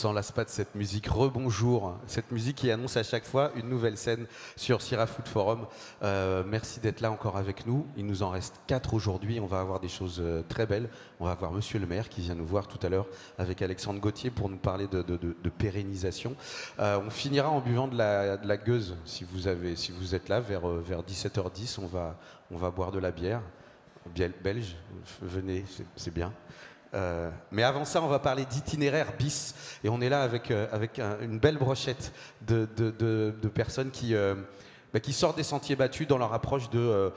s'en lasse pas de cette musique. Rebonjour, cette musique qui annonce à chaque fois une nouvelle scène sur Sierra Food Forum. Merci d'être là encore avec nous. Il nous en reste 4 aujourd'hui. On va avoir des choses très belles. On va avoir Monsieur le maire qui vient nous voir tout à l'heure avec Alexandre Gauthier pour nous parler de pérennisation. On finira en buvant de la gueuse si vous êtes là vers 17h10. On va boire de la bière belge. Venez, c'est bien. Mais avant ça, on va parler d'itinéraire bis. Et on est là avec une belle brochette de personnes qui sortent des sentiers battus dans leur approche de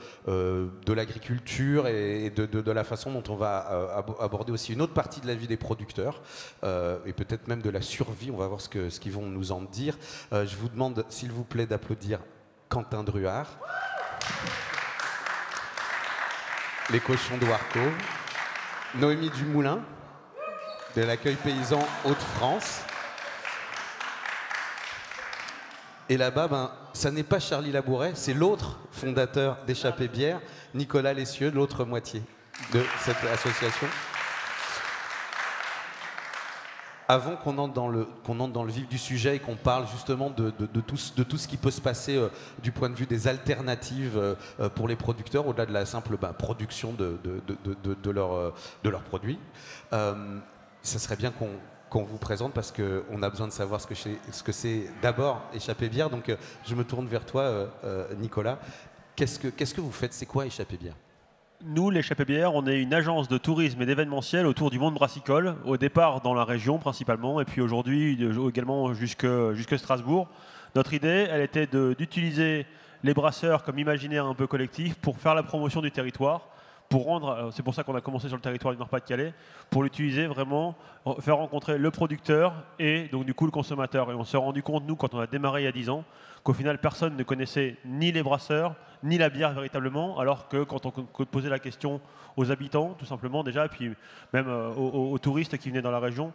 l'agriculture et de la façon dont on va aborder aussi une autre partie de la vie des producteurs et peut-être même de la survie. On va voir ce qu'ils vont nous en dire. Je vous demande, s'il vous plaît, d'applaudir Quentin Druard, les cochons de Warcove, Noémie Dumoulin, de l'accueil paysan Hauts-de-France. Et là-bas, ça n'est pas Charlie Labouret, c'est l'autre fondateur d'Échappée Bière, Nicolas Lessieux, l'autre moitié de cette association. Avant qu'on entre dans le vif du sujet et qu'on parle justement de tout ce qui peut se passer du point de vue des alternatives pour les producteurs, au-delà de la simple production de leurs produits, ça serait bien qu'on vous présente parce qu'on a besoin de savoir ce que c'est d'abord Échappée Bière. Donc je me tourne vers toi, Nicolas. Qu'est-ce que vous faites? C'est quoi Échappée Bière? Nous, l'Échappée Bière, on est une agence de tourisme et d'événementiel autour du monde brassicole, au départ dans la région principalement, et puis aujourd'hui également jusque Strasbourg. Notre idée, elle était d'utiliser les brasseurs comme imaginaire un peu collectif pour faire la promotion du territoire, pour rendre, c'est pour ça qu'on a commencé sur le territoire du Nord-Pas-de-Calais, pour l'utiliser vraiment, faire rencontrer le producteur et donc du coup le consommateur. Et on s'est rendu compte, nous, quand on a démarré il y a 10 ans, qu'au final, personne ne connaissait ni les brasseurs, ni la bière véritablement, alors que quand on posait la question aux habitants, tout simplement déjà, et puis même aux touristes qui venaient dans la région,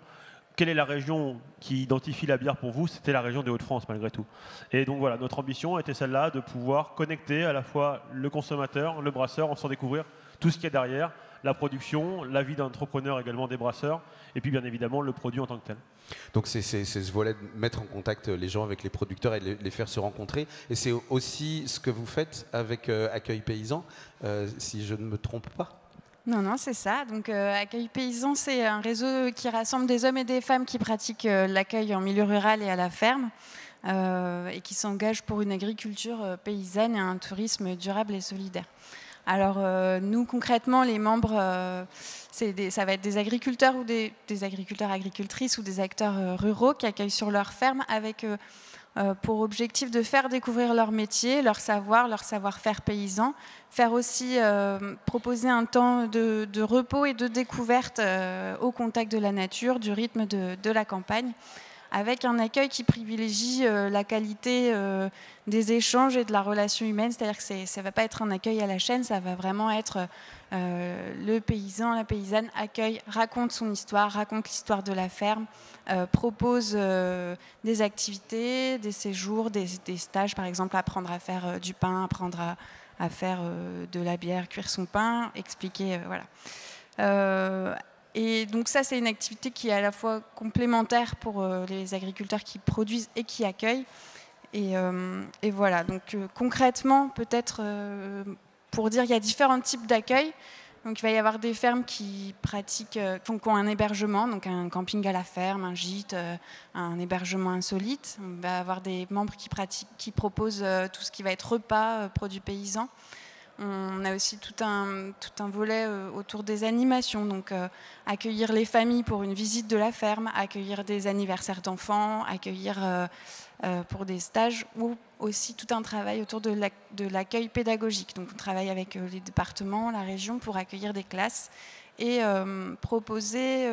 quelle est la région qui identifie la bière pour vous? C'était la région des Hauts-de-France malgré tout. Et donc voilà, notre ambition était celle-là, de pouvoir connecter à la fois le consommateur, le brasseur, en faisant découvrir tout ce qu'il y a derrière, la production, la vie d'entrepreneur également des brasseurs, et puis bien évidemment le produit en tant que tel. Donc c'est ce volet de mettre en contact les gens avec les producteurs et les faire se rencontrer. Et c'est aussi ce que vous faites avec Accueil Paysan, si je ne me trompe pas. Non, c'est ça. Donc, Accueil Paysan, c'est un réseau qui rassemble des hommes et des femmes qui pratiquent l'accueil en milieu rural et à la ferme et qui s'engagent pour une agriculture paysanne et un tourisme durable et solidaire. Alors, nous, concrètement, les membres, ça va être des agriculteurs ou des agricultrices ou des acteurs ruraux qui accueillent sur leur ferme avec pour objectif de faire découvrir leur métier, leur savoir-faire paysan, faire aussi proposer un temps de repos et de découverte au contact de la nature, du rythme de la campagne, avec un accueil qui privilégie la qualité des échanges et de la relation humaine. C'est-à-dire que ça ne va pas être un accueil à la chaîne, ça va vraiment être le paysan, la paysanne accueille, raconte son histoire, raconte l'histoire de la ferme, propose des activités, des séjours, des stages, par exemple apprendre à faire du pain, apprendre à faire de la bière, cuire son pain, expliquer, voilà. Et donc ça, c'est une activité qui est à la fois complémentaire pour les agriculteurs qui produisent et qui accueillent. Et voilà, donc concrètement, peut-être pour dire, il y a différents types d'accueil. Donc il va y avoir des fermes qui pratiquent, qui ont un hébergement, donc un camping à la ferme, un gîte, un hébergement insolite. On va avoir des membres qui proposent tout ce qui va être repas, produits paysans. On a aussi tout un volet autour des animations, donc accueillir les familles pour une visite de la ferme, accueillir des anniversaires d'enfants, accueillir pour des stages, ou aussi tout un travail autour de l'accueil pédagogique. Donc on travaille avec les départements, la région pour accueillir des classes et proposer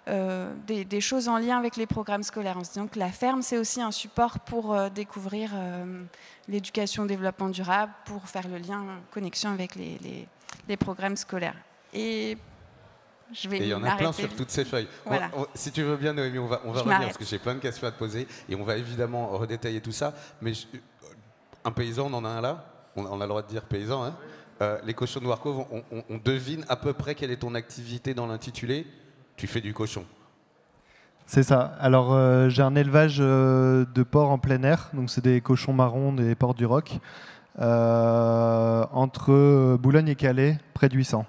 des choses en lien avec les programmes scolaires. En se disant que la ferme, c'est aussi un support pour découvrir l'éducation, développement durable, pour faire le lien, connexion avec les programmes scolaires. Et je vais il y en a plein sur toutes ces feuilles. Voilà. Si tu veux bien, Noémie, on va revenir parce que j'ai plein de questions à te poser et on va évidemment redétailler tout ça. Mais un paysan, on en a un là. On a le droit de dire paysan. Hein. Les cochons de Warcove, on devine à peu près quelle est ton activité dans l'intitulé. Tu fais du cochon. C'est ça. Alors, j'ai un élevage de porcs en plein air, donc c'est des cochons marrons, des porcs du Roc, entre Boulogne et Calais, près de 800.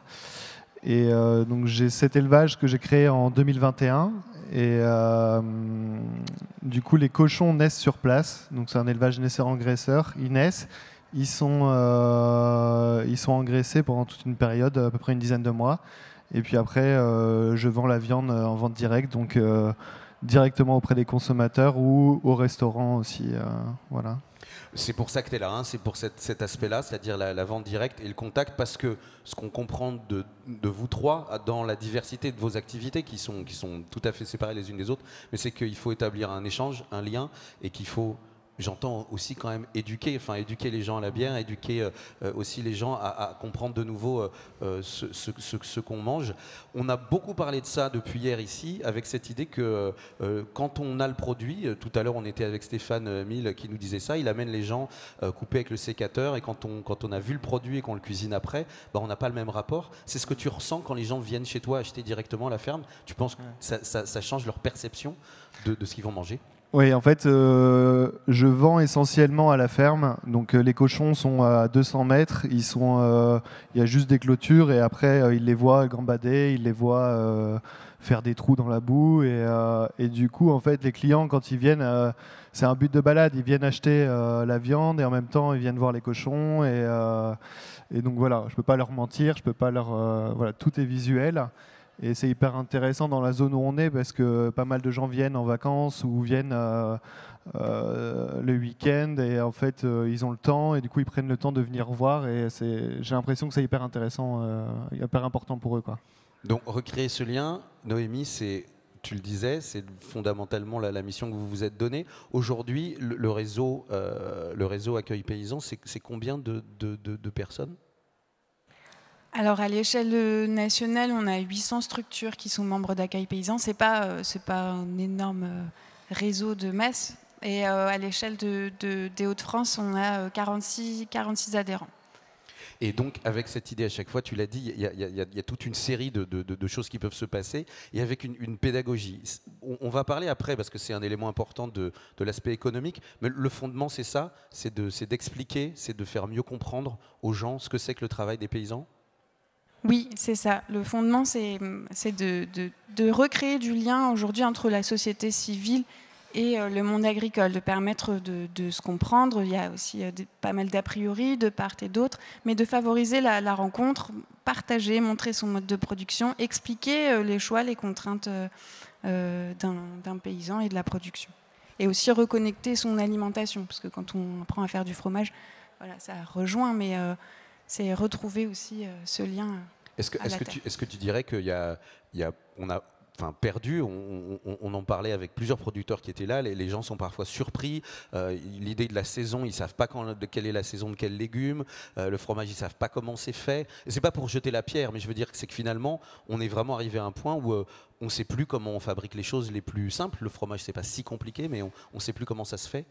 Et donc j'ai cet élevage que j'ai créé en 2021. Et du coup, les cochons naissent sur place. Donc c'est un élevage naisseur-engraisseur. Ils naissent, ils sont engraissés pendant toute une période, à peu près une dizaine de mois. Et puis après, je vends la viande en vente directe, donc directement auprès des consommateurs ou au restaurant aussi. Voilà. C'est pour ça que tu es là, hein, c'est pour cet aspect-là, c'est-à-dire la vente directe et le contact, parce que ce qu'on comprend de vous trois, dans la diversité de vos activités, qui sont tout à fait séparées les unes des autres, mais c'est qu'il faut établir un échange, un lien, et qu'il faut, j'entends aussi quand même éduquer les gens à la bière, éduquer aussi les gens à comprendre de nouveau ce qu'on mange. On a beaucoup parlé de ça depuis hier ici, avec cette idée que quand on a le produit, tout à l'heure on était avec Stéphane Mille qui nous disait ça, il amène les gens coupés avec le sécateur, et quand on a vu le produit et qu'on le cuisine après, bah, on n'a pas le même rapport. C'est ce que tu ressens quand les gens viennent chez toi acheter directement à la ferme? Tu penses que ça change leur perception de ce qu'ils vont manger? Oui, en fait, je vends essentiellement à la ferme. Donc les cochons sont à 200 mètres. Il y a juste des clôtures, et après ils les voient gambader, ils les voient faire des trous dans la boue. Et du coup, en fait, les clients, quand ils viennent, c'est un but de balade. Ils viennent acheter la viande, et en même temps ils viennent voir les cochons. Et donc voilà, je peux pas leur mentir, je peux pas voilà, tout est visuel. Et c'est hyper intéressant dans la zone où on est, parce que pas mal de gens viennent en vacances ou viennent le week-end, et en fait ils ont le temps, et du coup ils prennent le temps de venir voir, et j'ai l'impression que c'est hyper intéressant, hyper important pour eux, quoi. Donc recréer ce lien, Noémie, tu le disais, c'est fondamentalement la mission que vous vous êtes donnée. Aujourd'hui, le réseau Accueil Paysan, c'est combien de personnes? Alors à l'échelle nationale, on a 800 structures qui sont membres d'Accueil Paysan. C'est pas un énorme réseau de masse. Et à l'échelle des Hauts-de-France, on a 46 adhérents. Et donc, avec cette idée, à chaque fois, tu l'as dit, il y a toute une série de choses qui peuvent se passer, et avec une pédagogie. On va parler après, parce que c'est un élément important de l'aspect économique, mais le fondement, c'est ça, c'est d'expliquer, c'est de faire mieux comprendre aux gens ce que c'est que le travail des paysans. Oui, c'est ça. Le fondement, c'est de recréer du lien aujourd'hui entre la société civile et le monde agricole, de permettre de se comprendre. Il y a aussi pas mal d'a priori de part et d'autre, mais de favoriser la rencontre, partager, montrer son mode de production, expliquer les choix, les contraintes d'un paysan et de la production. Et aussi reconnecter son alimentation, parce que quand on apprend à faire du fromage, voilà, ça rejoint, mais c'est retrouver aussi ce lien. Est-ce que tu dirais qu'on a perdu, on en parlait avec plusieurs producteurs qui étaient là, les gens sont parfois surpris, l'idée de la saison, ils ne savent pas quelle est la saison de quel légume, le fromage, ils ne savent pas comment c'est fait. Ce n'est pas pour jeter la pierre, mais je veux dire que c'est que finalement, on est vraiment arrivé à un point où on ne sait plus comment on fabrique les choses les plus simples. Le fromage, ce n'est pas si compliqué, mais on ne sait plus comment ça se fait.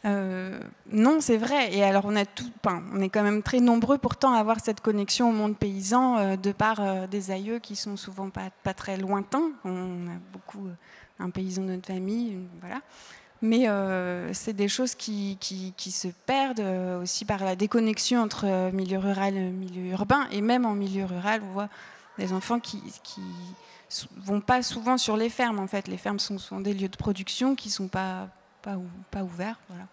Non, c'est vrai. Et alors, on est quand même très nombreux pourtant à avoir cette connexion au monde paysan de par des aïeux qui sont souvent pas très lointains. On a beaucoup un paysan de notre famille, voilà. Mais c'est des choses qui se perdent aussi par la déconnexion entre milieu rural et milieu urbain. Et même en milieu rural, on voit des enfants qui vont pas souvent sur les fermes. En fait, les fermes sont souvent des lieux de production qui sont pas ouverts. Voilà.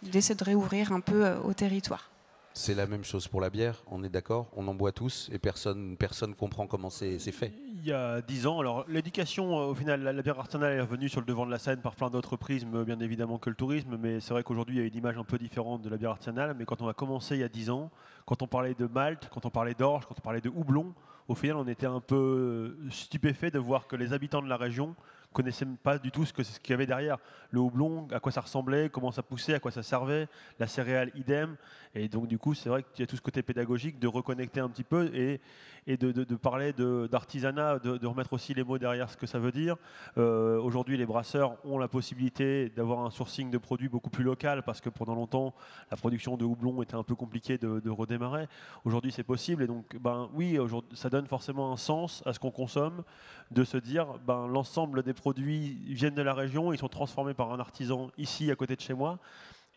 L'idée, c'est de réouvrir un peu au territoire. C'est la même chose pour la bière, on est d'accord? On en boit tous et personne comprend comment c'est fait. Il y a 10 ans, alors l'éducation, au final, la bière artisanale est revenue sur le devant de la scène par plein d'autres prismes, bien évidemment que le tourisme, mais c'est vrai qu'aujourd'hui, il y a une image un peu différente de la bière artisanale. Mais quand on a commencé il y a 10 ans, quand on parlait de malt, quand on parlait d'orge, quand on parlait de houblon, au final, on était un peu stupéfait de voir que les habitants de la région connaissaient pas du tout ce qu'il y avait derrière. Le houblon, à quoi ça ressemblait, comment ça poussait, à quoi ça servait, la céréale idem. Et donc du coup, c'est vrai qu'il y a tout ce côté pédagogique de reconnecter un petit peu et de parler d'artisanat, de remettre aussi les mots derrière ce que ça veut dire. Aujourd'hui, les brasseurs ont la possibilité d'avoir un sourcing de produits beaucoup plus local parce que pendant longtemps, la production de houblon était un peu compliquée de redémarrer. Aujourd'hui, c'est possible et donc, oui, ça donne forcément un sens à ce qu'on consomme, de se dire, l'ensemble des produits viennent de la région, ils sont transformés par un artisan ici, à côté de chez moi.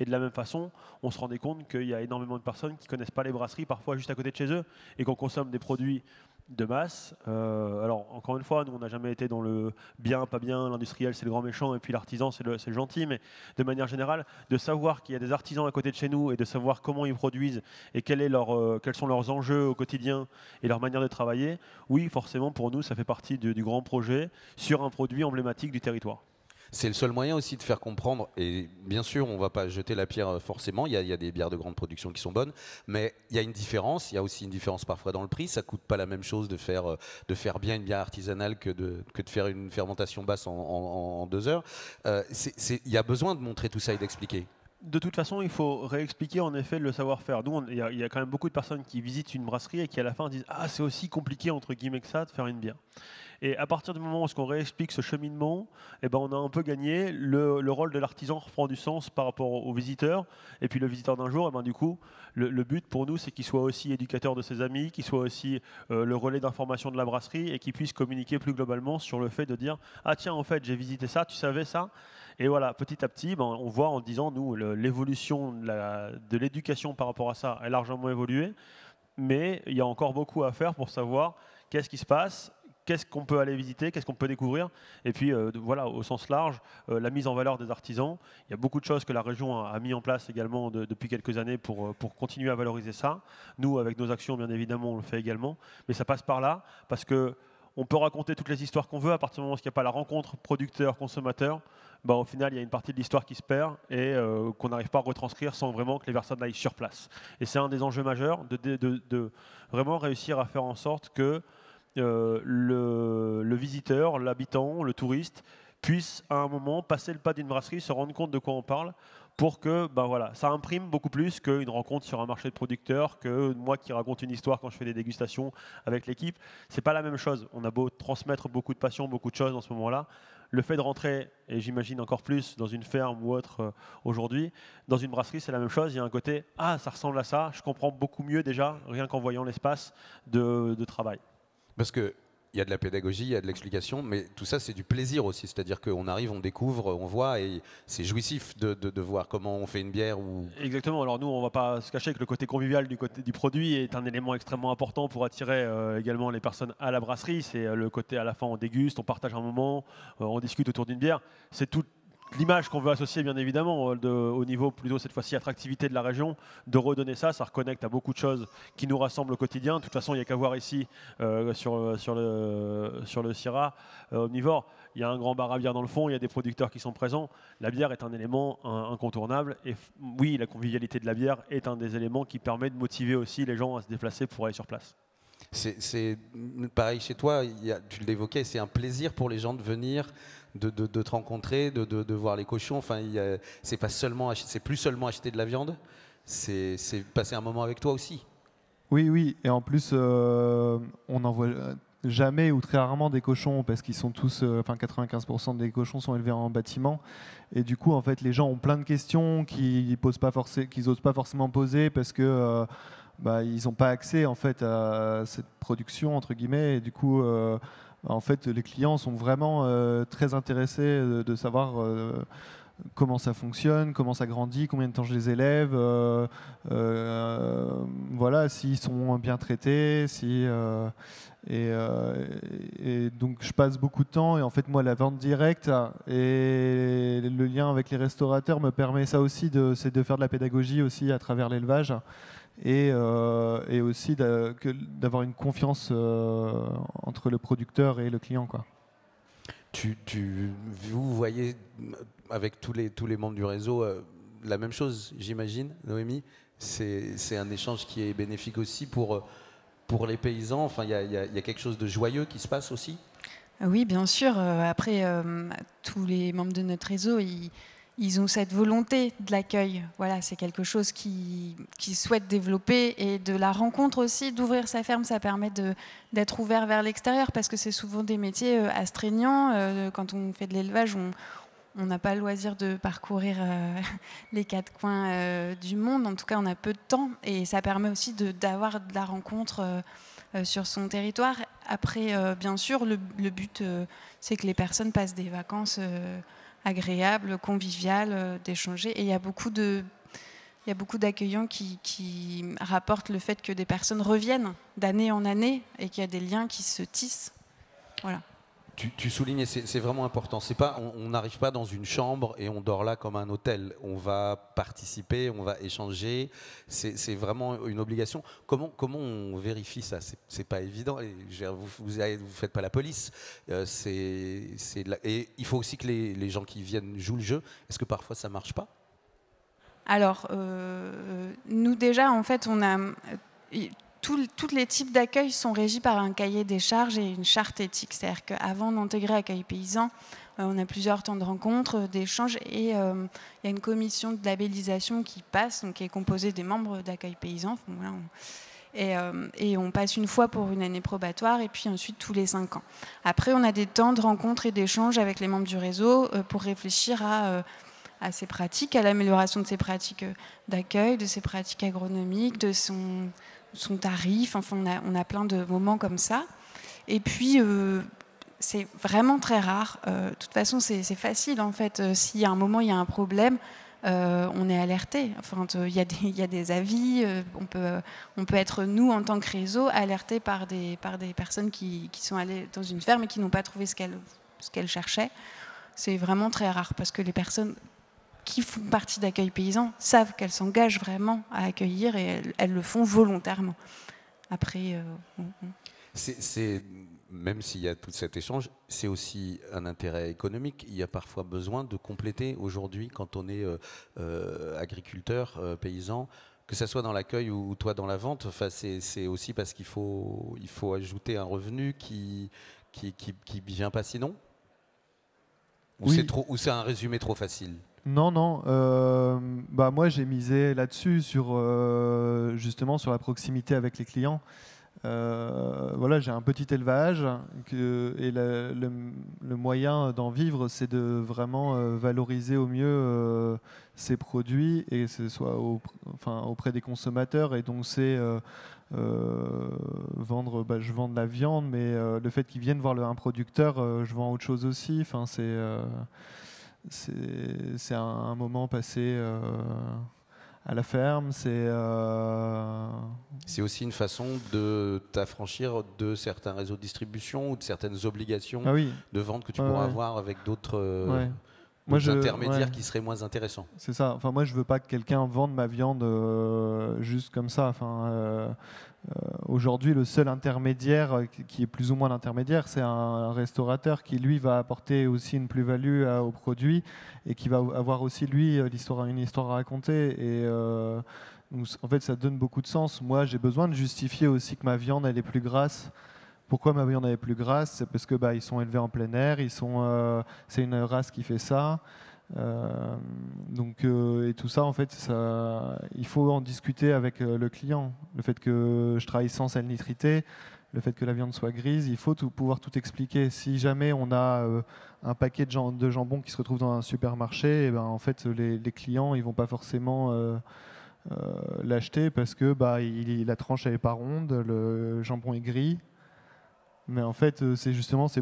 Et de la même façon, on se rendait compte qu'il y a énormément de personnes qui ne connaissent pas les brasseries, parfois juste à côté de chez eux, et qu'on consomme des produits de masse. Alors, encore une fois, nous, on n'a jamais été dans le bien, pas bien, l'industriel, c'est le grand méchant, et puis l'artisan, c'est le gentil, mais de manière générale, de savoir qu'il y a des artisans à côté de chez nous, et de savoir comment ils produisent, et quels sont leurs enjeux au quotidien, et leur manière de travailler, oui, forcément, pour nous, ça fait partie du grand projet sur un produit emblématique du territoire. C'est le seul moyen aussi de faire comprendre, et bien sûr on ne va pas jeter la pierre forcément, il y a des bières de grande production qui sont bonnes, mais il y a une différence, il y a aussi une différence parfois dans le prix, ça ne coûte pas la même chose de faire bien une bière artisanale que de faire une fermentation basse en 2 heures. Il y a besoin de montrer tout ça et d'expliquer. De toute façon, il faut réexpliquer en effet le savoir-faire. Nous, il y a quand même beaucoup de personnes qui visitent une brasserie et qui à la fin disent « Ah, c'est aussi compliqué entre guillemets que ça de faire une bière ». Et à partir du moment où on réexplique ce cheminement, on a un peu gagné. Le rôle de l'artisan reprend du sens par rapport au visiteur. Et puis le visiteur d'un jour, du coup, le but pour nous, c'est qu'il soit aussi éducateur de ses amis, qu'il soit aussi le relais d'information de la brasserie et qu'il puisse communiquer plus globalement sur le fait de dire « Ah tiens, en fait, j'ai visité ça, tu savais ça ?» Et voilà, petit à petit, on voit en disant, nous, l'évolution de l'éducation par rapport à ça a largement évolué, mais il y a encore beaucoup à faire pour savoir qu'est-ce qui se passe, qu'est-ce qu'on peut aller visiter, qu'est-ce qu'on peut découvrir, et puis voilà, au sens large, la mise en valeur des artisans. Il y a beaucoup de choses que la région a mis en place également depuis quelques années pour continuer à valoriser ça. Nous, avec nos actions, bien évidemment, on le fait également, mais ça passe par là, parce que on peut raconter toutes les histoires qu'on veut, à partir du moment où il n'y a pas la rencontre producteur-consommateur, au final, il y a une partie de l'histoire qui se perd et qu'on n'arrive pas à retranscrire sans vraiment que les personnes aillent sur place. Et c'est un des enjeux majeurs de vraiment réussir à faire en sorte que le visiteur, l'habitant, le touriste puisse à un moment passer le pas d'une brasserie, se rendre compte de quoi on parle, pour que voilà, ça imprime beaucoup plus qu'une rencontre sur un marché de producteurs, que moi qui raconte une histoire quand je fais des dégustations avec l'équipe. C'est pas la même chose. On a beau transmettre beaucoup de passion, beaucoup de choses en ce moment-là. Le fait de rentrer, et j'imagine encore plus dans une ferme ou autre aujourd'hui, dans une brasserie, c'est la même chose. Il y a un côté « Ah, ça ressemble à ça », je comprends beaucoup mieux déjà, rien qu'en voyant l'espace de travail. Parce que il y a de la pédagogie, il y a de l'explication, mais tout ça c'est du plaisir aussi, c'est-à-dire qu'on arrive, on découvre, on voit, et c'est jouissif de voir comment on fait une bière. Exactement, alors nous on ne va pas se cacher que le côté convivial du produit est un élément extrêmement important pour attirer également les personnes à la brasserie. C'est le côté à la fin on déguste, on partage un moment, on discute autour d'une bière, c'est tout l'image qu'on veut associer bien évidemment au niveau plutôt cette fois-ci attractivité de la région, de redonner ça reconnecte à beaucoup de choses qui nous rassemblent au quotidien. De toute façon, il n'y a qu'à voir ici sur le Syrah omnivore, il y a un grand bar à bière dans le fond, il y a des producteurs qui sont présents. La bière est un élément incontournable et oui, la convivialité de la bière est un des éléments qui permet de motiver aussi les gens à se déplacer pour aller sur place. C'est pareil chez toi, tu l'évoquais, c'est un plaisir pour les gens de venir, de te rencontrer, de voir les cochons. Enfin, c'est plus seulement acheter de la viande, c'est passer un moment avec toi aussi. Oui, et en plus, on n'en voit jamais ou très rarement des cochons parce qu'ils sont tous, 95% des cochons sont élevés en bâtiment. Et du coup, en fait, les gens ont plein de questions qu'ils n'osent pas forcément poser parce que ils n'ont pas accès en fait à cette production entre guillemets. Et du coup, en fait, les clients sont vraiment très intéressés de savoir comment ça fonctionne, comment ça grandit, combien de temps je les élève, voilà, s'ils sont bien traités, et donc je passe beaucoup de temps et en fait moi la vente directe et le lien avec les restaurateurs me permet ça aussi, c'est de faire de la pédagogie aussi à travers l'élevage. Et aussi d'avoir une confiance entre le producteur et le client, quoi. Vous voyez avec tous les membres du réseau la même chose, j'imagine, Noémie. C'est un échange qui est bénéfique aussi pour les paysans. Enfin, il y a quelque chose de joyeux qui se passe aussi. Oui, bien sûr. Après, tous les membres de notre réseau, ils ont cette volonté de l'accueil. Voilà, c'est quelque chose qu'ils souhaitent développer, et de la rencontre aussi, d'ouvrir sa ferme, ça permet d'être ouvert vers l'extérieur, parce que c'est souvent des métiers astreignants. Quand on fait de l'élevage, on n'a pas le loisir de parcourir les quatre coins du monde. En tout cas, on a peu de temps, et ça permet aussi d'avoir de la rencontre sur son territoire. Après, bien sûr, le but, c'est que les personnes passent des vacances agréables, conviviales, d'échanger. Et il y a beaucoup d'accueillants qui rapportent le fait que des personnes reviennent d'année en année, et qu'il y a des liens qui se tissent. Voilà. Tu soulignes, et c'est vraiment important. C'est pas, on n'arrive pas dans une chambre et on dort là comme un hôtel. On va participer, on va échanger. C'est vraiment une obligation. Comment on vérifie ça? C'est pas évident. Et vous faites pas la police. Et il faut aussi que les gens qui viennent jouent le jeu. Est-ce que parfois ça marche pas? Alors, nous déjà, en fait, on a tous les types d'accueil sont régis par un cahier des charges et une charte éthique. C'est-à-dire qu'avant d'intégrer Accueil Paysan, on a plusieurs temps de rencontres, d'échanges, et il y a une commission de labellisation qui passe, donc qui est composée des membres d'Accueil Paysan. Voilà, et on passe une fois pour une année probatoire, et puis ensuite tous les 5 ans. Après, on a des temps de rencontres et d'échanges avec les membres du réseau pour réfléchir à ses pratiques, à l'amélioration de ses pratiques d'accueil, de ses pratiques agronomiques, de son tarif. Enfin, on a plein de moments comme ça. Et puis, c'est vraiment très rare. De toute façon, c'est facile, en fait. Si à un moment, il y a un problème, on est alerté. Enfin, il y a des avis. On peut être, nous, en tant que réseau, alertés par des personnes qui sont allées dans une ferme et qui n'ont pas trouvé ce qu'elles cherchaient. C'est vraiment très rare, parce que les personnes qui font partie d'Accueil Paysan savent qu'elles s'engagent vraiment à accueillir, et elles le font volontairement. Après, même s'il y a tout cet échange, c'est aussi un intérêt économique. Il y a parfois besoin de compléter aujourd'hui, quand on est agriculteur, paysan, que ce soit dans l'accueil ou toi dans la vente. Enfin, c'est aussi parce qu'il faut ajouter un revenu qui vient pas sinon. Ou Oui. c'est un résumé trop facile? Non, moi j'ai misé là-dessus, justement sur la proximité avec les clients. Voilà, j'ai un petit élevage et le moyen d'en vivre, c'est de vraiment valoriser au mieux ces produits, et que ce soit auprès des consommateurs. Et donc c'est vendre, je vends de la viande, mais le fait qu'ils viennent voir un producteur, je vends autre chose aussi. Enfin, c'est un moment passé à la ferme. C'est aussi une façon de t'affranchir de certains réseaux de distribution ou de certaines obligations de vente que tu pourras avoir avec d'autres intermédiaires qui seraient moins intéressants. C'est ça. Enfin, moi, je veux pas que quelqu'un vende ma viande juste comme ça. Enfin, aujourd'hui, le seul intermédiaire qui est plus ou moins l'intermédiaire, c'est un restaurateur qui, lui, va apporter aussi une plus-value au produit, et qui va avoir aussi, lui, une histoire à raconter. Et donc, en fait, ça donne beaucoup de sens. Moi, j'ai besoin de justifier aussi que ma viande, elle est plus grasse. Pourquoi ma viande est plus grasse? C'est parce que ils sont élevés en plein air, c'est une race qui fait ça. Et tout ça, en fait, il faut en discuter avec le client. Le fait que je travaille sans sel nitrité, le fait que la viande soit grise, il faut pouvoir tout expliquer. Si jamais on a un paquet de jambon qui se retrouve dans un supermarché, en fait, les clients, ils vont pas forcément l'acheter, parce que la tranche elle est pas ronde, le jambon est gris. Mais en fait, c'est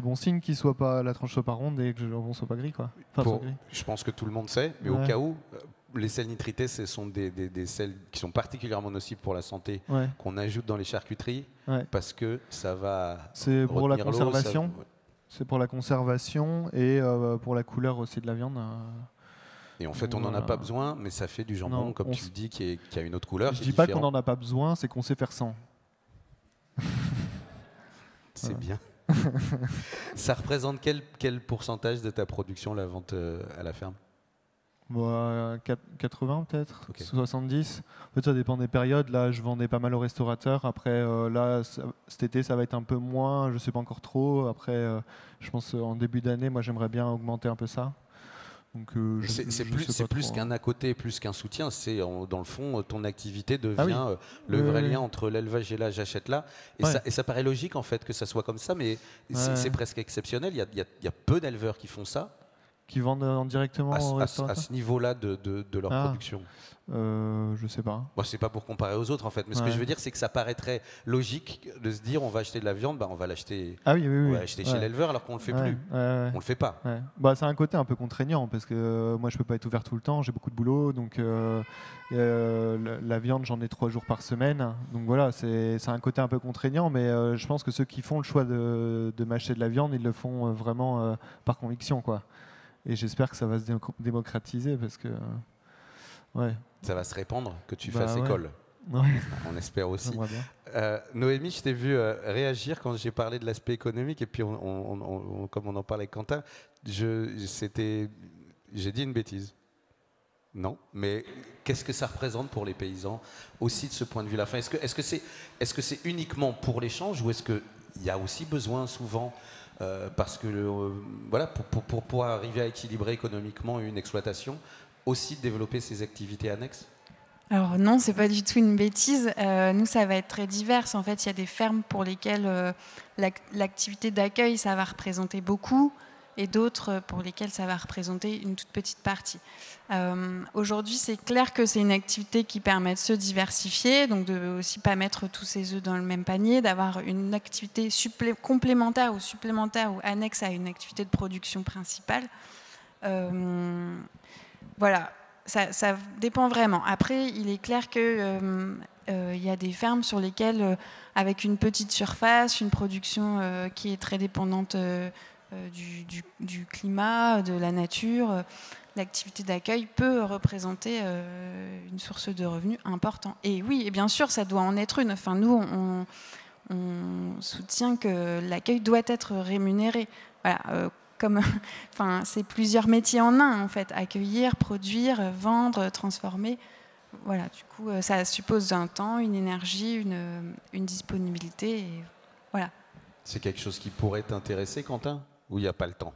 bon signe la tranche soit pas ronde et que le jambon soit pas gris, quoi. Soit gris. Je pense que tout le monde sait, mais au cas où, les sels nitrités, ce sont des sels qui sont particulièrement nocifs pour la santé, qu'on ajoute dans les charcuteries, parce que ça va. C'est pour la conservation. C'est pour la conservation et pour la couleur aussi de la viande. Et en fait, on n'en a pas besoin, mais ça fait du jambon, comme tu le dis, qui a une autre couleur. Je dis pas qu'on n'en a pas besoin, c'est qu'on sait faire sans. C'est bien. Ça représente quel pourcentage de ta production, la vente à la ferme? 80 peut-être, Ok. 70. En fait, ça dépend des périodes. Là, je vendais pas mal aux restaurateurs. Après, là, cet été, ça va être un peu moins. Je sais pas encore trop. Après, je pense en début d'année, moi, j'aimerais bien augmenter un peu ça. Donc, C'est plus qu'un à côté, plus qu'un soutien. C'est dans le fond, ton activité devient oui. le vrai Oui. lien entre l'élevage et là, j'achète là. Et, Ouais. ça paraît logique en fait que ça soit comme ça, mais c'est presque exceptionnel. Il y a peu d'éleveurs qui font ça Qui vendent directement aux à restaurateurs. ce niveau-là de leur production. Je sais pas. Bon, c'est pas pour comparer aux autres en fait, mais ce que Ouais. je veux dire, c'est que ça paraîtrait logique de se dire on va acheter de la viande, bah, on va l'acheter Ah oui, on va acheter chez Ouais. l'éleveur alors qu'on le fait Ouais, plus. ouais. On le fait pas. Ouais. Bah, c'est un côté un peu contraignant parce que moi je peux pas être ouvert tout le temps, j'ai beaucoup de boulot, donc la viande j'en ai 3 jours par semaine, donc voilà, c'est un côté un peu contraignant, mais je pense que ceux qui font le choix de m'acheter de la viande, ils le font vraiment par conviction, quoi. Et j'espère que ça va se démocratiser parce que ouais. Ça va se répandre, que tu Bah, fasses ouais. école. Ouais, On espère aussi. j'aimerais bien. Noémie, je t'ai vu réagir quand j'ai parlé de l'aspect économique et puis comme on en parlait avec Quentin, j'ai dit une bêtise. Non, mais qu'est-ce que ça représente pour les paysans aussi de ce point de vue-là? Enfin, est-ce que c'est uniquement pour l'échange ou est-ce qu'il y a aussi besoin souvent parce que voilà, pour pouvoir arriver à équilibrer économiquement une exploitation, aussi de développer ses activités annexes? Alors non, c'est pas du tout une bêtise. Nous, ça va être très divers. En fait, il y a des fermes pour lesquelles l'activité d'accueil, ça va représenter beaucoup, et d'autres pour lesquelles ça va représenter une toute petite partie. Aujourd'hui, c'est clair que c'est une activité qui permet de se diversifier, donc de aussi pas mettre tous ses œufs dans le même panier, d'avoir une activité complémentaire ou supplémentaire ou annexe à une activité de production principale. Voilà. Ça dépend vraiment. Après, il est clair qu'il y a des fermes sur lesquelles, avec une petite surface, une production qui est très dépendante du climat, de la nature, l'activité d'accueil peut représenter une source de revenus importante. Et oui, et bien sûr, ça doit en être une. Enfin, nous, on soutient que l'accueil doit être rémunéré. Voilà. Enfin, c'est plusieurs métiers en un, en fait. Accueillir, produire, vendre, transformer. Voilà, du coup, ça suppose un temps, une énergie, une disponibilité. Et voilà. C'est quelque chose qui pourrait t'intéresser, Quentin? Ou il n'y a pas le temps?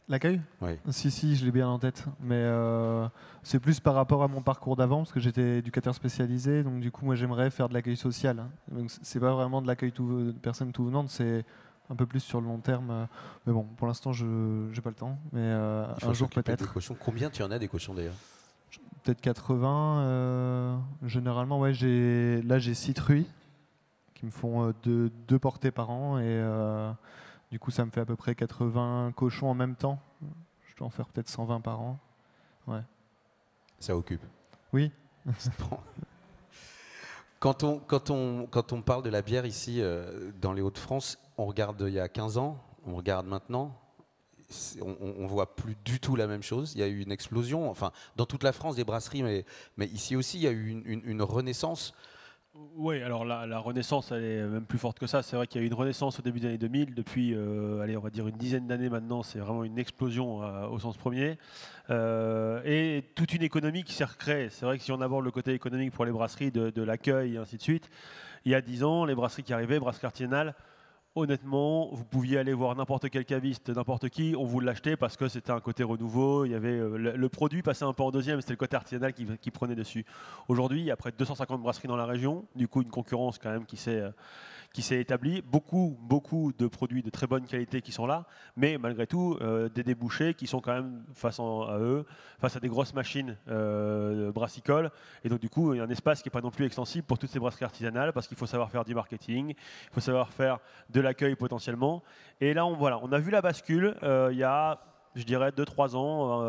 L'accueil? Oui. Si, je l'ai bien en tête. Mais c'est plus par rapport à mon parcours d'avant, parce que j'étais éducateur spécialisé. Donc, du coup, moi, j'aimerais faire de l'accueil social. Hein. Donc, c'est pas vraiment de l'accueil de personnes tout venantes, c'est un peu plus sur le long terme. Mais bon, pour l'instant, je n'ai pas le temps. Mais un jour, peut-être. Des cochons. Combien tu en as des cochons d'ailleurs? Peut-être 80. Généralement, ouais, là, j'ai 6 truies qui me font 2 portées par an. Et du coup, ça me fait à peu près 80 cochons en même temps. Je dois en faire peut-être 120 par an. Ouais. Ça occupe. Oui. Quand on parle de la bière ici, dans les Hauts-de-France, on regarde il y a 15 ans, on regarde maintenant, on voit plus du tout la même chose. Il y a eu une explosion, enfin, dans toute la France, des brasseries, mais ici aussi, il y a eu une renaissance. Oui, alors la renaissance, elle est même plus forte que ça. C'est vrai qu'il y a eu une renaissance au début des années 2000. Depuis, allez, on va dire une dizaine d'années maintenant, c'est vraiment une explosion au sens premier. Et toute une économie qui s'est recréée. C'est vrai que si on aborde le côté économique pour les brasseries, de l'accueil et ainsi de suite, il y a 10 ans, les brasseries qui arrivaient, brasseries artisanales, honnêtement, vous pouviez aller voir n'importe quel caviste, n'importe qui, on vous l'achetait parce que c'était un côté renouveau, il y avait, le produit passait un peu en deuxième, c'était le côté artisanal qui prenait dessus. Aujourd'hui, il y a près de 250 brasseries dans la région, du coup une concurrence quand même qui s'est établie, beaucoup de produits de très bonne qualité qui sont là, mais malgré tout des débouchés qui sont quand même face à des grosses machines brassicoles, et donc du coup il y a un espace qui n'est pas non plus extensible pour toutes ces brasseries artisanales parce qu'il faut savoir faire du marketing, il faut savoir faire de l'accueil potentiellement, et là on a vu la bascule il y a, je dirais, 2-3 ans.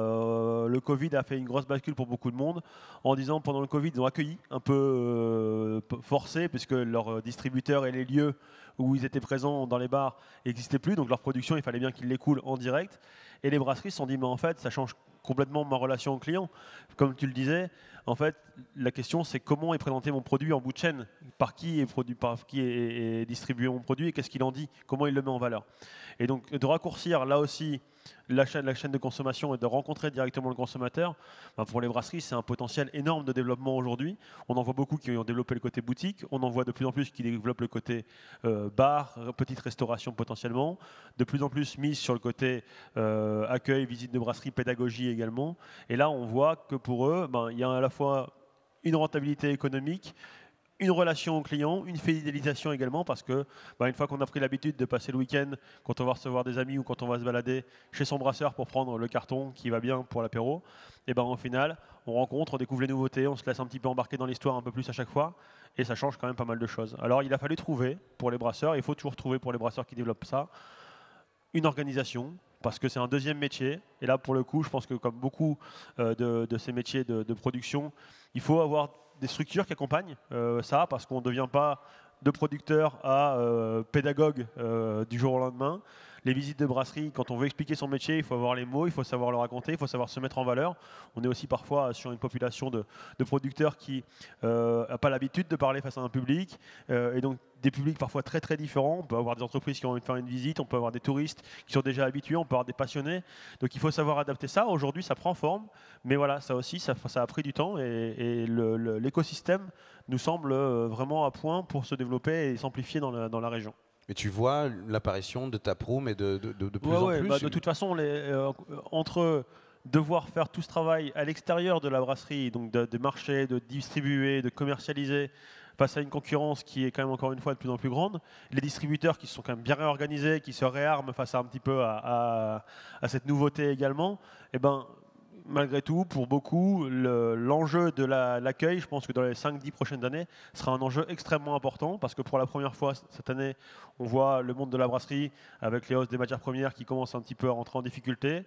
Le Covid a fait une grosse bascule pour beaucoup de monde en disant pendant le Covid, ils ont accueilli un peu forcé puisque leurs distributeurs et les lieux où ils étaient présents dans les bars n'existaient plus. Donc leur production, il fallait bien qu'ils l'écoulent en direct. Et les brasseries se sont dit, mais en fait, ça change complètement ma relation au client. Comme tu le disais, en fait, la question c'est comment est présenté mon produit en bout de chaîne, par qui est distribué mon produit et qu'est-ce qu'il en dit, comment il le met en valeur. Et donc de raccourcir là aussi la chaîne de consommation et de rencontrer directement le consommateur, pour les brasseries, c'est un potentiel énorme de développement aujourd'hui. On en voit beaucoup qui ont développé le côté boutique, on en voit de plus en plus qui développent le côté bar, petite restauration potentiellement, de plus en plus mise sur le côté accueil, visite de brasserie, pédagogie également. Et là, on voit que pour eux, il y a à la fois une rentabilité économique, une relation au client, une fidélisation également, parce que une fois qu'on a pris l'habitude de passer le week-end, quand on va recevoir des amis ou quand on va se balader chez son brasseur pour prendre le carton qui va bien pour l'apéro, et au final, on rencontre, on découvre les nouveautés, on se laisse un petit peu embarquer dans l'histoire un peu plus à chaque fois, et ça change quand même pas mal de choses. Alors il a fallu trouver pour les brasseurs, il faut toujours trouver pour les brasseurs qui développent ça, une organisation, parce que c'est un deuxième métier. Et là, pour le coup, je pense que comme beaucoup de ces métiers de production, il faut avoir des structures qui accompagnent ça, parce qu'on ne devient pas de producteur à pédagogue du jour au lendemain. Les visites de brasserie, quand on veut expliquer son métier, il faut avoir les mots, il faut savoir le raconter, il faut savoir se mettre en valeur. On est aussi parfois sur une population de producteurs qui n'a pas l'habitude de parler face à un public, et donc des publics parfois très très différents. On peut avoir des entreprises qui ont envie de faire une visite, on peut avoir des touristes qui sont déjà habitués, on peut avoir des passionnés. Donc il faut savoir adapter ça. Aujourd'hui, ça prend forme, mais voilà, ça aussi, ça a pris du temps, et l'écosystème nous semble vraiment à point pour se développer et s'amplifier dans la région. Mais tu vois l'apparition de taproom et de plus en plus. De toute façon, entre devoir faire tout ce travail à l'extérieur de la brasserie, donc de marcher, de distribuer, de commercialiser, face à une concurrence qui est quand même encore une fois de plus en plus grande, les distributeurs qui se sont quand même bien réorganisés, qui se réarment face à un petit peu à cette nouveauté également, malgré tout, pour beaucoup, l'enjeu de l'accueil, je pense que dans les 5-10 prochaines années, sera un enjeu extrêmement important, parce que pour la première fois cette année, on voit le monde de la brasserie avec les hausses des matières premières qui commencent un petit peu à rentrer en difficulté.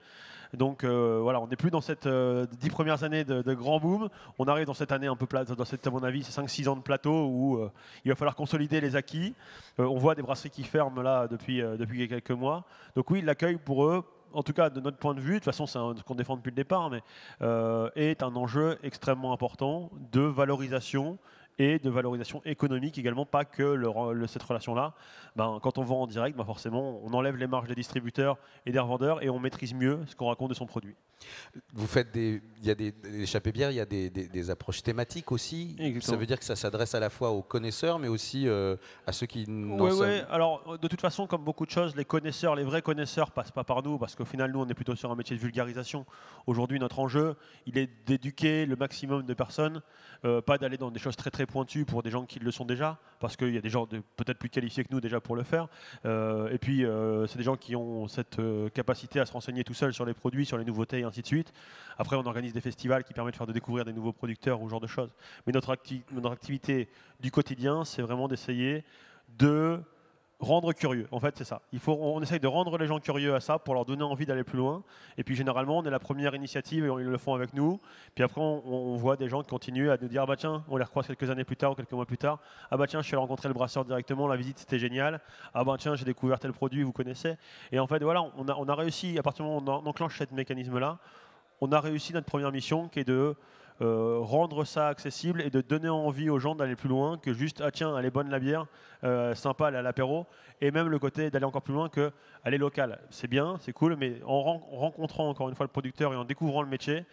Donc voilà, on n'est plus dans cette 10 premières années de grand boom. On arrive dans cette année un peu plate, à mon avis, c'est 5-6 ans de plateau où il va falloir consolider les acquis. On voit des brasseries qui ferment là depuis quelques mois. Donc oui, l'accueil pour eux, en tout cas de notre point de vue, de toute façon c'est ce qu'on défend depuis le départ, mais est un enjeu extrêmement important de valorisation et de valorisation économique également, pas que cette relation-là. Quand on vend en direct, forcément, on enlève les marges des distributeurs et des revendeurs et on maîtrise mieux ce qu'on raconte de son produit. Vous faites il y a des échappées bières, il y a des approches thématiques aussi. Exactement. Ça veut dire que ça s'adresse à la fois aux connaisseurs, mais aussi à ceux qui n'en savent. Oui. Alors, de toute façon, comme beaucoup de choses, les vrais connaisseurs passent pas par nous, parce qu'au final, nous, on est plutôt sur un métier de vulgarisation. Aujourd'hui, notre enjeu, il est d'éduquer le maximum de personnes, pas d'aller dans des choses très très pointues pour des gens qui le sont déjà, parce qu'il y a des gens peut-être plus qualifiés que nous déjà pour le faire. Et puis, c'est des gens qui ont cette capacité à se renseigner tout seuls sur les produits, sur les nouveautés, et ainsi de suite. Après, on organise des festivals qui permettent de découvrir des nouveaux producteurs ou ce genre de choses. Mais notre activité du quotidien, c'est vraiment d'essayer de rendre curieux. En fait, c'est ça. On essaye de rendre les gens curieux à ça pour leur donner envie d'aller plus loin. Et puis, généralement, on est la première initiative et ils le font avec nous. Puis après, on voit des gens qui continuent à nous dire « Ah bah tiens, on les recroise quelques années plus tard ou quelques mois plus tard. Ah bah tiens, je suis allé rencontrer le brasseur directement, la visite c'était génial. Ah bah tiens, j'ai découvert tel produit, vous connaissez. » Et en fait, voilà, on a réussi, à partir du moment où on enclenche ce mécanisme-là, on a réussi notre première mission qui est de rendre ça accessible et de donner envie aux gens d'aller plus loin que juste « Ah tiens, elle est bonne la bière, sympa, elle est à l'apéro ». Et même le côté d'aller encore plus loin que « Elle est locale ». C'est bien, c'est cool, mais en rencontrant encore une fois le producteur et en découvrant le métier,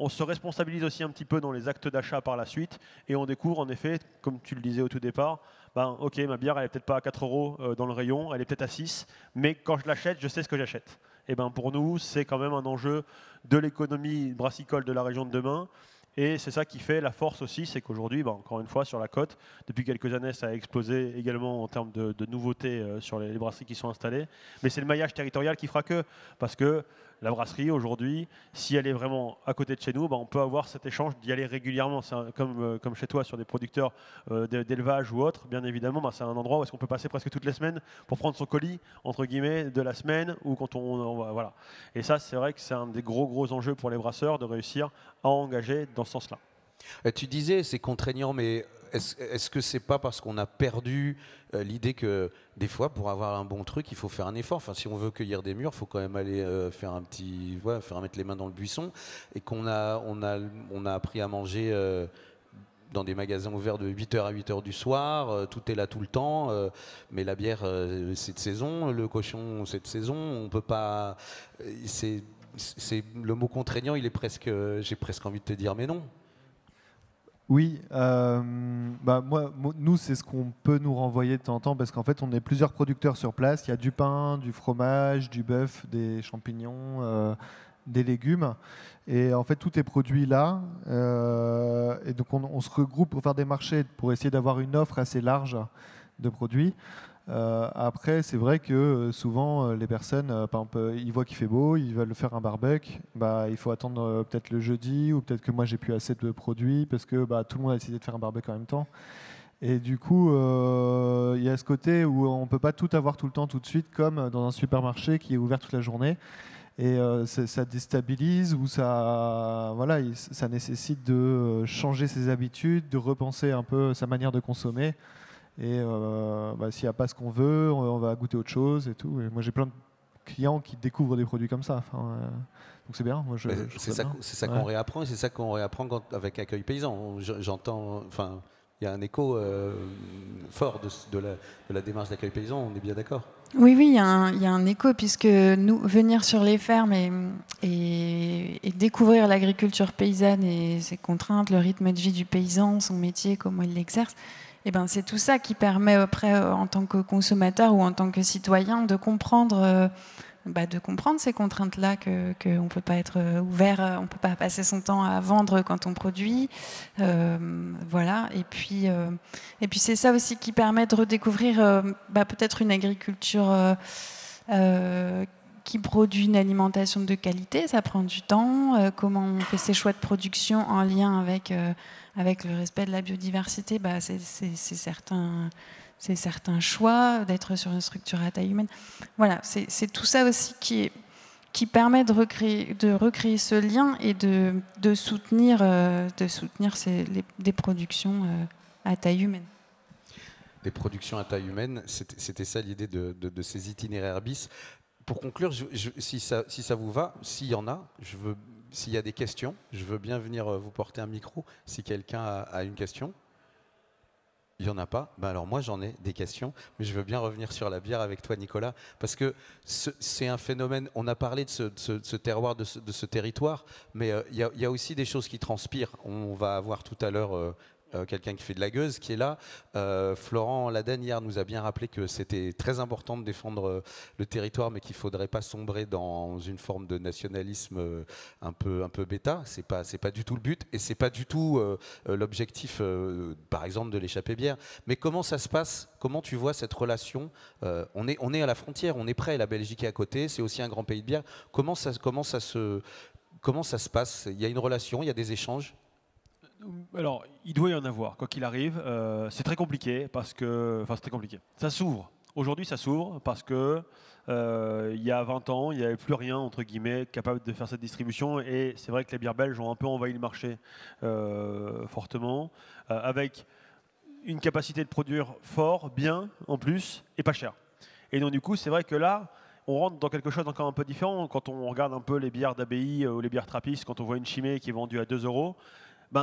on se responsabilise aussi un petit peu dans les actes d'achat par la suite et on découvre en effet, comme tu le disais au tout départ, ok, ma bière elle est peut-être pas à 4 € dans le rayon, elle est peut-être à 6, mais quand je l'achète, je sais ce que j'achète. Et pour nous, c'est quand même un enjeu de l'économie brassicole de la région de demain. Et c'est ça qui fait la force aussi, c'est qu'aujourd'hui, encore une fois, sur la côte, depuis quelques années, ça a explosé également en termes de nouveautés sur les brasseries qui sont installées. Mais c'est le maillage territorial qui fera que, parce que la brasserie, aujourd'hui, si elle est vraiment à côté de chez nous, on peut avoir cet échange d'y aller régulièrement. C'est comme chez toi sur des producteurs d'élevage ou autres, bien évidemment, c'est un endroit où est-ce qu'on peut passer presque toutes les semaines pour prendre son colis, entre guillemets, de la semaine, ou quand voilà. Et ça, c'est vrai que c'est un des gros enjeux pour les brasseurs de réussir à engager dans ce sens-là. Tu disais c'est contraignant, mais est-ce que c'est pas parce qu'on a perdu l'idée que des fois, pour avoir un bon truc, il faut faire un effort. Enfin, si on veut cueillir des mûres, il faut quand même aller faire un petit, voilà, faire mettre les mains dans le buisson, et on a appris à manger dans des magasins ouverts de 8h à 8h du soir, tout est là tout le temps, mais la bière, c'est de saison, le cochon, c'est de saison, on peut pas. C'est le mot contraignant, il est presque, j'ai presque envie de te dire, mais non. Oui, nous, c'est ce qu'on peut nous renvoyer de temps en temps, parce qu'en fait, on est plusieurs producteurs sur place. Il y a du pain, du fromage, du bœuf, des champignons, des légumes. Et en fait, tout est produit là. Et donc, on se regroupe pour faire des marchés, pour essayer d'avoir une offre assez large de produits. Après, c'est vrai que souvent, les personnes, par exemple, ils voient qu'il fait beau, ils veulent faire un barbecue. Il faut attendre peut-être le jeudi, ou peut-être que moi, j'ai plus assez de produits, parce que tout le monde a décidé de faire un barbecue en même temps. Et du coup, il y a ce côté où on ne peut pas tout avoir tout le temps, tout de suite, comme dans un supermarché qui est ouvert toute la journée. Et ça déstabilise, ou ça nécessite de changer ses habitudes, de repenser un peu sa manière de consommer. Et s'il n'y a pas ce qu'on veut, on va goûter autre chose et tout. Et moi, j'ai plein de clients qui découvrent des produits comme ça. Donc c'est bien. C'est ça qu'on réapprend, et c'est ça qu'on réapprend avec Accueil Paysan. J'entends, enfin, il y a un écho fort de la démarche d'Accueil Paysan. On est bien d'accord. Oui, il y a un écho, puisque nous, venir sur les fermes et découvrir l'agriculture paysanne et ses contraintes, le rythme de vie du paysan, son métier, comment il l'exerce, c'est tout ça qui permet après, en tant que consommateur ou en tant que citoyen, de comprendre ces contraintes-là, qu'on ne peut pas être ouvert, on ne peut pas passer son temps à vendre quand on produit. Voilà. Et puis c'est ça aussi qui permet de redécouvrir peut-être une agriculture qui produit une alimentation de qualité. Ça prend du temps. Comment on fait ses choix de production en lien avec le respect de la biodiversité, c'est certains choix d'être sur une structure à taille humaine. Voilà, c'est tout ça aussi qui permet de recréer ce lien et de soutenir des productions à taille humaine. Des productions à taille humaine, c'était ça l'idée de ces itinéraires bis. Pour conclure, si ça vous va, s'il y en a, s'il y a des questions, je veux bien venir vous porter un micro si quelqu'un a une question. Il n'y en a pas? Alors moi j'en ai des questions, mais je veux bien revenir sur la bière avec toi, Nicolas, parce que c'est un phénomène. On a parlé de ce terroir, de ce territoire, mais il y a aussi des choses qui transpirent. On va avoir tout à l'heure quelqu'un qui fait de la gueuse qui est là. Florent Laden hier nous a bien rappelé que c'était très important de défendre le territoire, mais qu'il ne faudrait pas sombrer dans une forme de nationalisme un peu bêta. C'est pas du tout le but, et c'est pas du tout l'objectif, par exemple, de l'échappée bière. Mais comment ça se passe? Comment tu vois cette relation? On est à la frontière, on est près, la Belgique est à côté, c'est aussi un grand pays de bière. Comment ça se passe? Il y a une relation, il y a des échanges? Alors, il doit y en avoir, quoi qu'il arrive. C'est très compliqué, c'est très compliqué. Ça s'ouvre. Aujourd'hui, ça s'ouvre parce que il y a 20 ans, il n'y avait plus rien, entre guillemets, capable de faire cette distribution. Et c'est vrai que les bières belges ont un peu envahi le marché fortement, avec une capacité de produire fort, bien, en plus, et pas cher. Et donc, du coup, c'est vrai que là, on rentre dans quelque chose d'encore un peu différent. Quand on regarde un peu les bières d'abbaye ou les bières trappistes, quand on voit une Chimay qui est vendue à 2 €,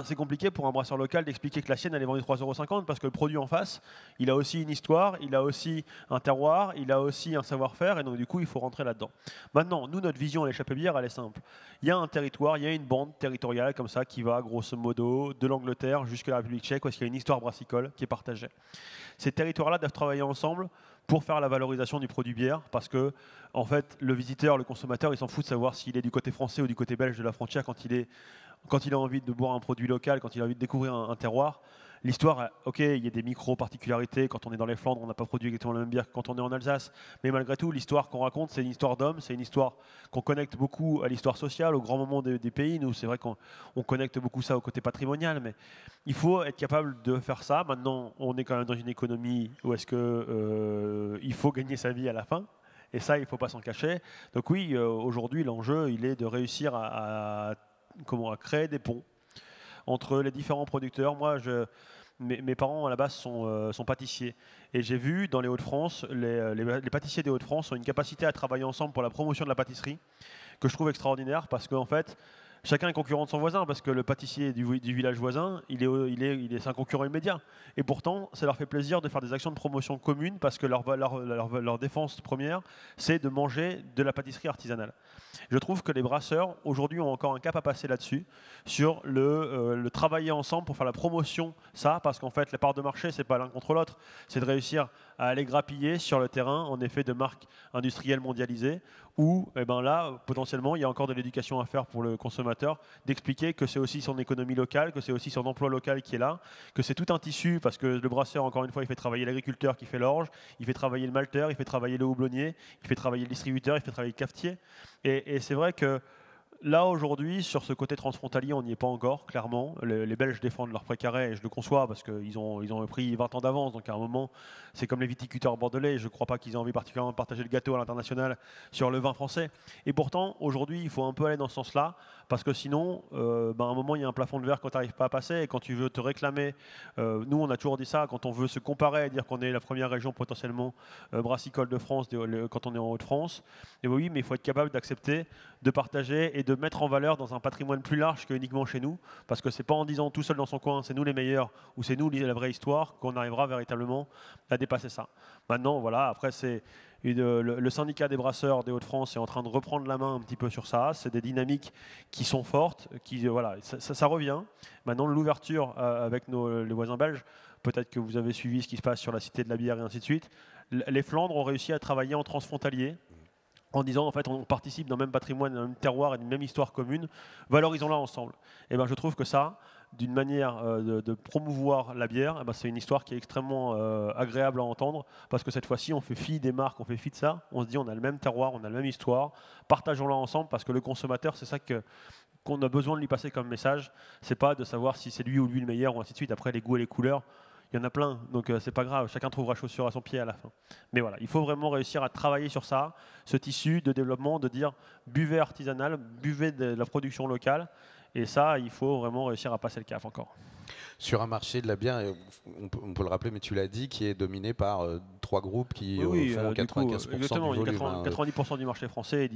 c'est compliqué pour un brasseur local d'expliquer que la sienne elle est vendue 3,50 € parce que le produit en face, il a aussi une histoire, il a aussi un terroir, il a aussi un savoir-faire, et donc du coup il faut rentrer là-dedans. Maintenant, nous, notre vision à l'échappée bière, elle est simple. Il y a un territoire, il y a une bande territoriale comme ça qui va grosso modo de l'Angleterre jusqu'à la République tchèque, parce qu'il y a une histoire brassicole qui est partagée. Ces territoires-là doivent travailler ensemble pour faire la valorisation du produit bière, parce que en fait, le visiteur, le consommateur, il s'en fout de savoir s'il est du côté français ou du côté belge de la frontière quand il a envie de boire un produit local, quand il a envie de découvrir un terroir. L'histoire, ok, il y a des micro-particularités. Quand on est dans les Flandres, on n'a pas produit exactement la même bière que quand on est en Alsace. Mais malgré tout, l'histoire qu'on raconte, c'est une histoire d'homme, c'est une histoire qu'on connecte beaucoup à l'histoire sociale, au grand moment des pays. Nous, c'est vrai qu'on connecte beaucoup ça au côté patrimonial, mais il faut être capable de faire ça. Maintenant, on est quand même dans une économie où est-ce que il faut gagner sa vie à la fin. Et ça, il ne faut pas s'en cacher. Donc oui, aujourd'hui, l'enjeu, il est de réussir à créer des ponts entre les différents producteurs. Moi, mes parents à la base sont pâtissiers. Et j'ai vu dans les Hauts-de-France, les pâtissiers des Hauts-de-France ont une capacité à travailler ensemble pour la promotion de la pâtisserie que je trouve extraordinaire parce qu'en fait, chacun est concurrent de son voisin parce que le pâtissier du village voisin, c'est un concurrent immédiat. Et pourtant, ça leur fait plaisir de faire des actions de promotion communes parce que leur défense première, c'est de manger de la pâtisserie artisanale. Je trouve que les brasseurs, aujourd'hui, ont encore un cap à passer là-dessus, sur le travailler ensemble pour faire la promotion, parce qu'en fait, les parts de marché, c'est pas l'un contre l'autre, c'est de réussir à aller grappiller sur le terrain, en effet, de marques industrielles mondialisées, où là, potentiellement, il y a encore de l'éducation à faire pour le consommateur, d'expliquer que c'est aussi son économie locale, que c'est aussi son emploi local qui est là, que c'est tout un tissu, parce que le brasseur, encore une fois, il fait travailler l'agriculteur qui fait l'orge, il fait travailler le malteur, il fait travailler le houblonnier, il fait travailler le distributeur, il fait travailler le cafetier. Et c'est vrai que là, aujourd'hui, sur ce côté transfrontalier, on n'y est pas encore, clairement. Les Belges défendent leur précaré, et je le conçois, parce qu'ils ont pris 20 ans d'avance. Donc à un moment, c'est comme les viticulteurs bordelais. Je ne crois pas qu'ils aient envie particulièrement de partager le gâteau à l'international sur le vin français. Et pourtant, aujourd'hui, il faut un peu aller dans ce sens-là, parce que sinon, à un moment, il y a un plafond de verre quand tu n'arrives pas à passer. Et quand tu veux te réclamer, nous, on a toujours dit ça, quand on veut se comparer et dire qu'on est la première région potentiellement brassicole de France, quand on est en Haute-France, et oui, mais il faut être capable d'accepter, de partager et de mettre en valeur dans un patrimoine plus large que uniquement chez nous, parce que c'est pas en disant tout seul dans son coin, c'est nous les meilleurs, ou c'est nous la vraie histoire, qu'on arrivera véritablement à dépasser ça. Maintenant, voilà, après c'est le syndicat des brasseurs des Hauts-de-France est en train de reprendre la main un petit peu sur ça. C'est des dynamiques qui sont fortes, voilà, ça revient. Maintenant, l'ouverture avec les voisins belges, peut-être que vous avez suivi ce qui se passe sur la Cité de la Bière et ainsi de suite. Les Flandres ont réussi à travailler en transfrontalier, en disant en fait on participe d'un même patrimoine, d'un même terroir et d'une même histoire commune, valorisons-la ensemble. Et je trouve que ça, d'une manière de promouvoir la bière, c'est une histoire qui est extrêmement agréable à entendre, parce que cette fois-ci on fait fi des marques, on fait fi de ça, on se dit on a le même terroir, on a la même histoire, partageons-la ensemble, parce que le consommateur, c'est ça qu'on a besoin de lui passer comme message, c'est pas de savoir si c'est lui ou lui le meilleur ou ainsi de suite. Après les goûts et les couleurs, il y en a plein, donc c'est pas grave, chacun trouvera chaussure à son pied à la fin. Mais voilà, il faut vraiment réussir à travailler sur ça, ce tissu de développement, de dire buvez artisanal, buvez de la production locale, et ça, il faut vraiment réussir à passer le cap encore. Sur un marché de la bière, on peut le rappeler, mais tu l'as dit, qui est dominé par 3 groupes qui font 95% exactement, du volume. 90% du marché français,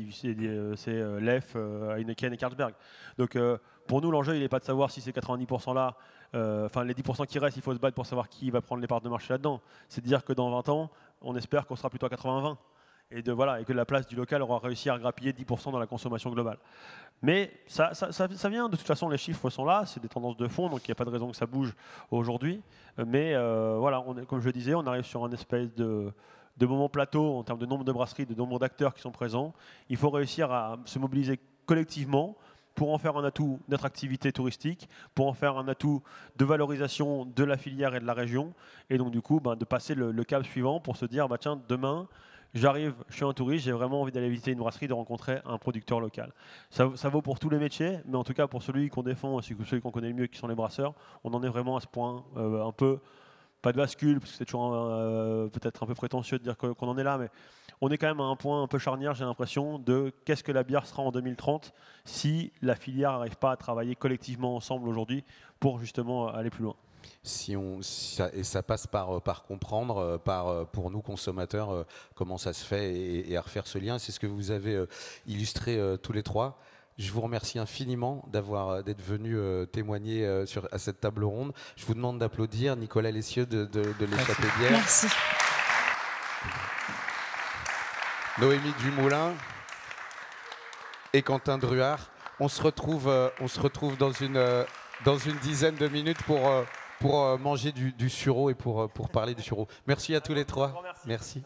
c'est Lef, Heineken et Carlsberg. Donc pour nous, l'enjeu, il n'est pas de savoir si ces 90% là, les 10% qui restent, il faut se battre pour savoir qui va prendre les parts de marché là-dedans. C'est de dire que dans 20 ans, on espère qu'on sera plutôt à 80-20. Et que la place du local aura réussi à grappiller 10% dans la consommation globale. Mais ça vient, de toute façon, les chiffres sont là, c'est des tendances de fond, donc il n'y a pas de raison que ça bouge aujourd'hui. Mais voilà, comme je le disais, on arrive sur un espèce de moment plateau en termes de nombre de brasseries, de nombre d'acteurs qui sont présents. Il faut réussir à se mobiliser collectivement pour en faire un atout d'attractivité touristique, pour en faire un atout de valorisation de la filière et de la région, et donc du coup de passer le cap suivant pour se dire tiens, demain, j'arrive, je suis un touriste, j'ai vraiment envie d'aller visiter une brasserie, de rencontrer un producteur local. Ça vaut pour tous les métiers, mais en tout cas pour celui qu'on défend, celui qu'on connaît le mieux, qui sont les brasseurs, on en est vraiment à ce point, un peu, pas de bascule, parce que c'est toujours peut-être un peu prétentieux de dire qu'on en est là, mais on est quand même à un point un peu charnière, j'ai l'impression, de qu'est-ce que la bière sera en 2030 si la filière n'arrive pas à travailler collectivement ensemble aujourd'hui pour justement aller plus loin. Et ça passe par comprendre, pour nous consommateurs, comment ça se fait et à refaire ce lien. C'est ce que vous avez illustré tous les trois. Je vous remercie infiniment d'être venus témoigner à cette table ronde. Je vous demande d'applaudir Nicolas Lessieux de l'Échappée Bière. Merci. Noémie Dumoulin et Quentin Druard. On se retrouve dans une dizaine de minutes pour manger du sureau et pour parler du sureau. Merci à tous les trois. Merci.